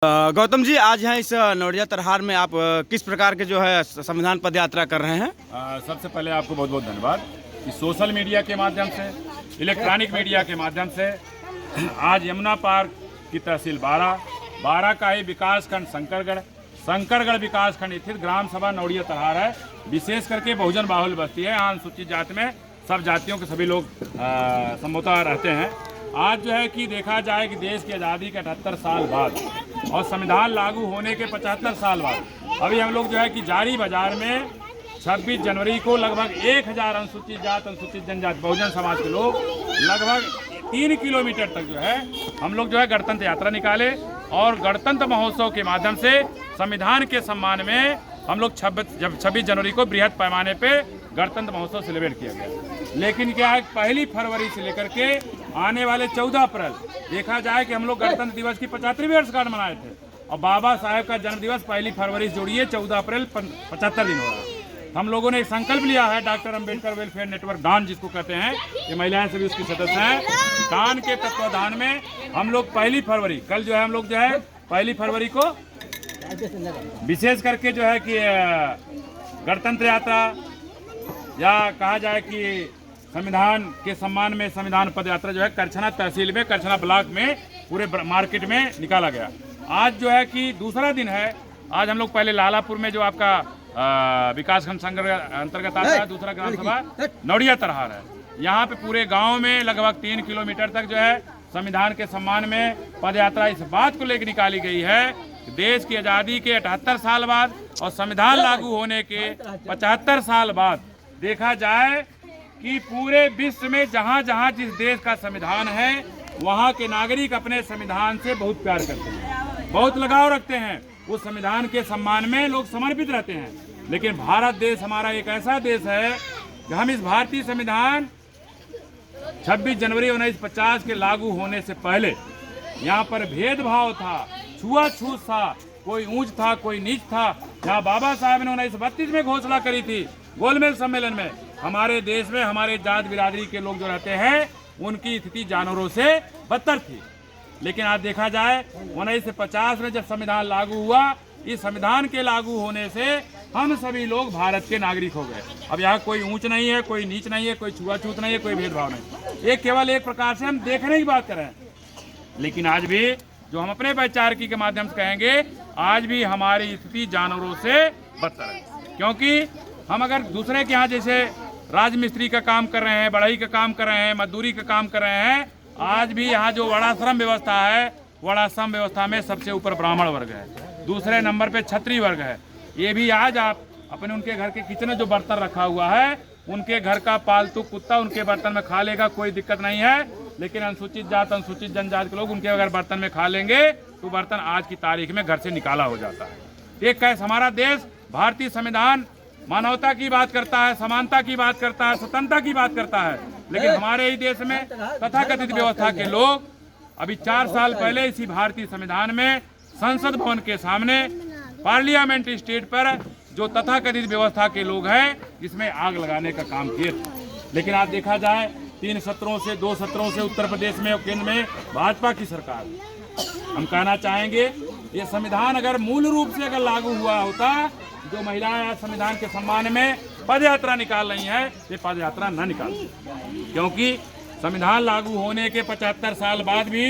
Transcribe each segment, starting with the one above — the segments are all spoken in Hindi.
गौतम जी, आज यहाँ इस नौडिया तरहार में आप किस प्रकार के जो है संविधान पद यात्रा कर रहे हैं? सबसे पहले आपको बहुत बहुत धन्यवाद कि सोशल मीडिया के माध्यम से, इलेक्ट्रॉनिक मीडिया के माध्यम से आज यमुना पार्क की तहसील बारा का ही विकासखंड शंकरगढ़ विकासखंड स्थित ग्राम सभा नौडिया तरहार है। विशेष करके बहुजन बाहुल बस्ती है। यहाँ अनुसूचित जाति में सब जातियों के सभी लोग संभवतः रहते हैं। आज जो है कि देखा जाए कि देश की आज़ादी के 78 साल बाद और संविधान लागू होने के 75 साल बाद अभी हम लोग जो है कि जारी बाजार में 26 जनवरी को लगभग 1000 अनुसूचित जाति, अनुसूचित जनजाति, बहुजन समाज के लोग लगभग 3 किलोमीटर तक जो है हम लोग जो है गणतंत्र यात्रा निकाले और गणतंत्र महोत्सव के माध्यम से संविधान के सम्मान में हम लोग 26 जनवरी को बृहद पैमाने पे गणतंत्र महोत्सव सेलिब्रेट किया गया। लेकिन क्या है, 1 फरवरी से लेकर के आने वाले 14 अप्रैल देखा जाए कि हम लोग गणतंत्र दिवस की 75वीं वर्षगांठ मनाए थे और बाबा साहेब का जन्म दिवस 1 फरवरी से जोड़िए 14 अप्रैल 75 दिन हो रहा है। हम लोगों ने एक संकल्प लिया है, डॉक्टर अंबेडकर वेलफेयर नेटवर्क डान जिसको कहते हैं, ये महिलाएं सभी उसकी सदस्य हैं। डान के तत्वाधान में हम लोग 1 फरवरी कल जो है हम लोग जो है 1 फरवरी को विशेष करके जो है कि गणतंत्र यात्रा या कहा जाए कि संविधान के सम्मान में संविधान पद यात्रा जो है करछना तहसील में, करछना ब्लॉक में, पूरे मार्केट में निकाला गया। आज जो है कि दूसरा दिन है। आज हम लोग पहले लालापुर में जो आपका विकासखंड संघ अंतर्गत आता है, दूसरा ग्राम सभा नौडिया तरहार है। यहाँ पे पूरे गांव में लगभग 3 किलोमीटर तक जो है संविधान के सम्मान में पद यात्रा इस बात को लेकर निकाली गई है कि देश की आज़ादी के 78 साल बाद और संविधान लागू होने के 75 साल बाद देखा जाए कि पूरे विश्व में जहाँ जहाँ जिस देश का संविधान है वहाँ के नागरिक अपने संविधान से बहुत प्यार करते हैं, बहुत लगाव रखते हैं। उस संविधान के सम्मान में लोग समर्पित रहते हैं। लेकिन भारत देश हमारा एक ऐसा देश है कि हम इस भारतीय संविधान 26 जनवरी 1950 के लागू होने से पहले यहाँ पर भेदभाव था, छुआछूत था, कोई ऊंच था, कोई नीच था। यहाँ बाबा साहब ने 1932 में घोषणा करी थी गोलमेज सम्मेलन में, हमारे देश में हमारे जात बिरादरी के लोग जो रहते हैं उनकी स्थिति जानवरों से बदतर थी। लेकिन आज देखा जाए 1950 में जब संविधान लागू हुआ, इस संविधान के लागू होने से हम सभी लोग भारत के नागरिक हो गए। अब यहाँ कोई ऊंच नहीं है, कोई नीच नहीं है, कोई छुआछूत नहीं है, कोई भेदभाव नहीं। ये केवल एक प्रकार से हम देखने की बात कर रहे हैं। लेकिन आज भी जो हम अपने वैचारिकी के माध्यम से कहेंगे, आज भी हमारी स्थिति जानवरों से बदतर है। क्योंकि हम अगर दूसरे के यहाँ जैसे राजमिस्त्री का काम कर रहे हैं, बढ़ई का काम कर रहे हैं, मजदूरी का काम कर रहे हैं, आज भी यहाँ जो वर्णाश्रम व्यवस्था है, वर्णाश्रम व्यवस्था में सबसे ऊपर ब्राह्मण वर्ग है, दूसरे नंबर पे क्षत्रिय वर्ग है। ये भी आज आप अपने उनके घर के किचन में जो बर्तन रखा हुआ है, उनके घर का पालतू कुत्ता उनके बर्तन में खा लेगा, कोई दिक्कत नहीं है। लेकिन अनुसूचित जात, अनुसूचित जनजाति के लोग उनके अगर बर्तन में खा लेंगे तो बर्तन आज की तारीख में घर से निकाला हो जाता है। एक कैसे हमारा देश, भारतीय संविधान मानवता की बात करता है, समानता की बात करता है, स्वतंत्रता की बात करता है। लेकिन हमारे ही देश में तथाकथित व्यवस्था के लोग अभी 4 साल पहले इसी भारतीय संविधान में संसद भवन के सामने पार्लियामेंट स्टेट पर जो तथाकथित व्यवस्था के लोग हैं जिसमें आग लगाने का काम किए थे। लेकिन आज देखा जाए 2 सत्रों से उत्तर प्रदेश में और केंद्र में भाजपा की सरकार। हम कहना चाहेंगे ये संविधान अगर मूल रूप से अगर लागू हुआ होता, जो महिलाएं संविधान के सम्मान में पद यात्रा निकाल रही हैं, ये पद यात्रा न निकालती। क्योंकि संविधान लागू होने के 75 साल बाद भी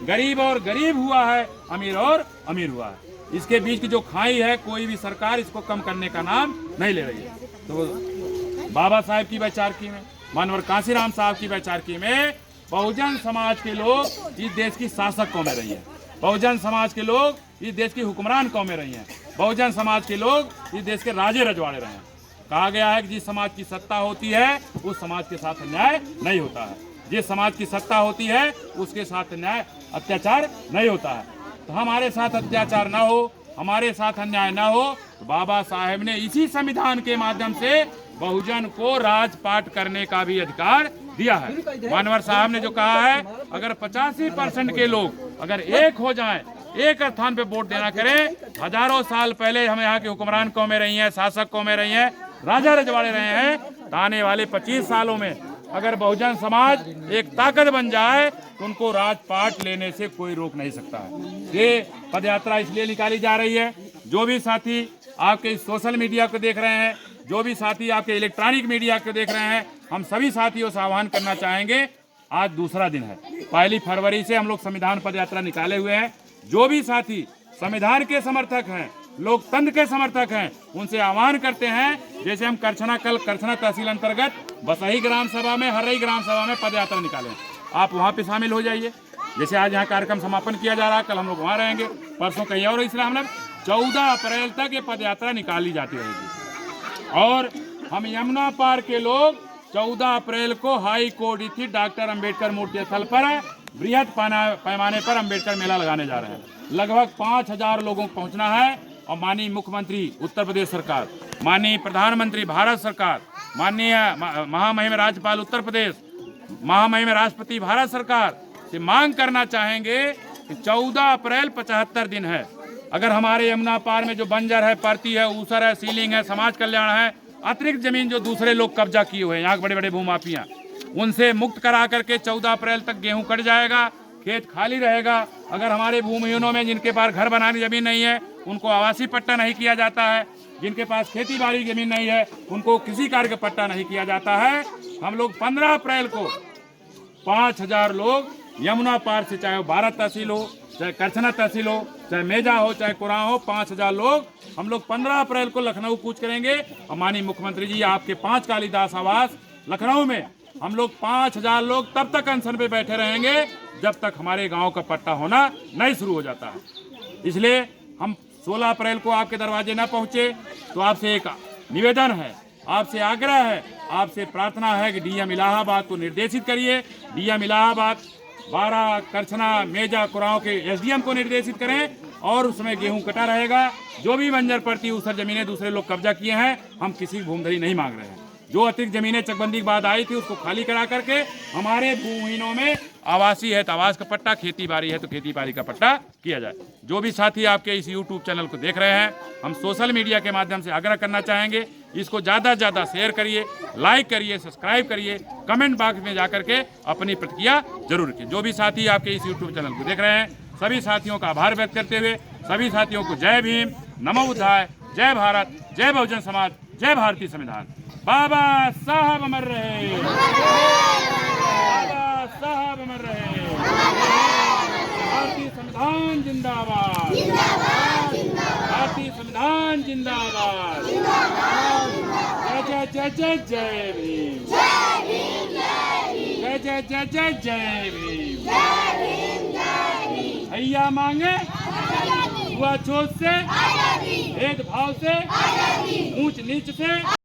गरीब और गरीब हुआ है, अमीर और अमीर हुआ है। इसके बीच की जो खाई है, कोई भी सरकार इसको कम करने का नाम नहीं ले रही है। तो बाबा साहेब की वैचारिकी में, मानवर कांशीराम साहब की वैचारिकी में बहुजन समाज के लोग इस देश की शासक कौमें रही है, बहुजन समाज के लोग इस देश की हुक्मरान कौमें रही हैं, बहुजन समाज के लोग इस देश के राजे रजवाड़े रहे हैं। कहा गया है कि जिस समाज की सत्ता होती है उस समाज के साथ अन्याय नहीं होता है, जिस समाज की सत्ता होती है उसके साथ अन्याय अत्याचार नहीं होता है। तो हमारे साथ अत्याचार ना हो, हमारे साथ अन्याय ना हो, तो बाबा साहेब ने इसी संविधान के माध्यम से बहुजन को राजपाट करने का भी अधिकार दिया है। मानवर साहब ने जो कहा है, अगर 85% के लोग अगर एक हो जाएं, एक स्थान पे वोट देना करें, हजारों साल पहले हम यहाँ के हुक्मरान कौमें रही हैं, शासक कौमें रही हैं, राजा रजवाड़े रहे हैं, तो आने वाले 25 सालों में अगर बहुजन समाज एक ताकत बन जाए तो उनको राजपाट लेने से कोई रोक नहीं सकता है। ये पदयात्रा इसलिए निकाली जा रही है, जो भी साथी आपके इस सोशल मीडिया को देख रहे हैं, जो भी साथी आपके इलेक्ट्रॉनिक मीडिया को देख रहे हैं, हम सभी साथियों से आह्वान करना चाहेंगे, आज दूसरा दिन है। 1 फरवरी से हम लोग संविधान पदयात्रा निकाले हुए हैं। जो भी साथी संविधान के समर्थक हैं, लोकतंत्र के समर्थक हैं, उनसे आह्वान करते हैं, जैसे हम कल करछना तहसील अंतर्गत बसही ग्राम सभा में, हर्रई ग्राम सभा में पदयात्रा निकालें, आप वहाँ पे शामिल हो जाइए। जैसे आज यहाँ कार्यक्रम समापन किया जा रहा है, कल हम लोग वहाँ रहेंगे, परसों कहीं और, इसलिए हम लोग 14 अप्रैल तक ये पदयात्रा निकाली जाती रहेगी। और हम यमुना पार के लोग 14 अप्रैल को हाई कोर्ट स्थित डॉक्टर अंबेडकर मूर्ति स्थल पर बृहद पैमाने पर अंबेडकर मेला लगाने जा रहे हैं। लगभग 5000 लोगों को पहुंचना है। और माननीय मुख्यमंत्री उत्तर प्रदेश सरकार, माननीय प्रधानमंत्री भारत सरकार, माननीय महामहिम राज्यपाल उत्तर प्रदेश, महामहिम राष्ट्रपति भारत सरकार से मांग करना चाहेंगे कि 14 अप्रैल 75 दिन है। अगर हमारे यमुना पार में जो बंजर है, परती है, ऊसर है, सीलिंग है, समाज कल्याण है, अतिरिक्त जमीन जो दूसरे लोग कब्जा किए हुए हैं, यहाँ बड़े बड़े भूमाफिया, उनसे मुक्त करा करके 14 अप्रैल तक गेहूं कट जाएगा, खेत खाली रहेगा। अगर हमारे भूमिहीनों में जिनके पास घर बनाने जमीन नहीं है, उनको आवासीय पट्टा नहीं किया जाता है, जिनके पास खेती बाड़ी जमीन नहीं है, उनको किसी कार्य का पट्टा नहीं किया जाता है। हम लोग 15 अप्रैल को 5000 लोग यमुना पार से, चाहे वो 12 तहसील हो, चाहे करछना तहसील हो, चाहे मेजा हो, चाहे कुरां हो, 5000 लोग हम लोग 15 अप्रैल को लखनऊ कूच करेंगे। और माननीय मुख्यमंत्री जी, आपके 5 कालिदास आवास लखनऊ में हम लोग 5000 लोग तब तक अनशन पे बैठे रहेंगे जब तक हमारे गांव का पट्टा होना नहीं शुरू हो जाता है। इसलिए हम 16 अप्रैल को आपके दरवाजे न पहुंचे तो आपसे एक निवेदन है, आपसे आग्रह है, आपसे प्रार्थना है कि डीएम इलाहाबाद को निर्देशित करिए। डीएम इलाहाबाद 12 करछना मेजा कुराओं के एसडीएम को निर्देशित करें और उसमें गेहूं कटा रहेगा। जो भी बंजर पड़ती उसर जमीनें दूसरे लोग कब्जा किए हैं, हम किसी भूमधरी नहीं मांग रहे हैं। जो अतिरिक्त जमीनें चकबंदी के बाद आई थी उसको खाली करा करके हमारे भूमिहीनों में आवासीय है तो आवास का पट्टा, खेती बाड़ी है तो खेती बाड़ी का पट्टा किया जाए। जो भी साथी आपके इस यूट्यूब चैनल को देख रहे हैं, हम सोशल मीडिया के माध्यम से आग्रह करना चाहेंगे, इसको ज़्यादा से ज़्यादा शेयर करिए, लाइक करिए, सब्सक्राइब करिए, कमेंट बॉक्स में जा करके अपनी प्रतिक्रिया जरूर रखिए। जो भी साथी आपके इस यूट्यूब चैनल को देख रहे हैं, सभी साथियों का आभार व्यक्त करते हुए सभी साथियों को जय भीम, नमो बुद्धाय, जय भारत, जय बहुजन समाज, जय भारतीय संविधान। बाबा साहब अमर रहे, बाबा साहब अमर रहे, भारतीय संविधान जिंदाबाद, भारतीय संविधान जिंदाबाद, जय जय जय जय भीम, जय जय जय जय जय भीम। भैया मांगे छूआछूत से, भेदभाव से, ऊंच नीच से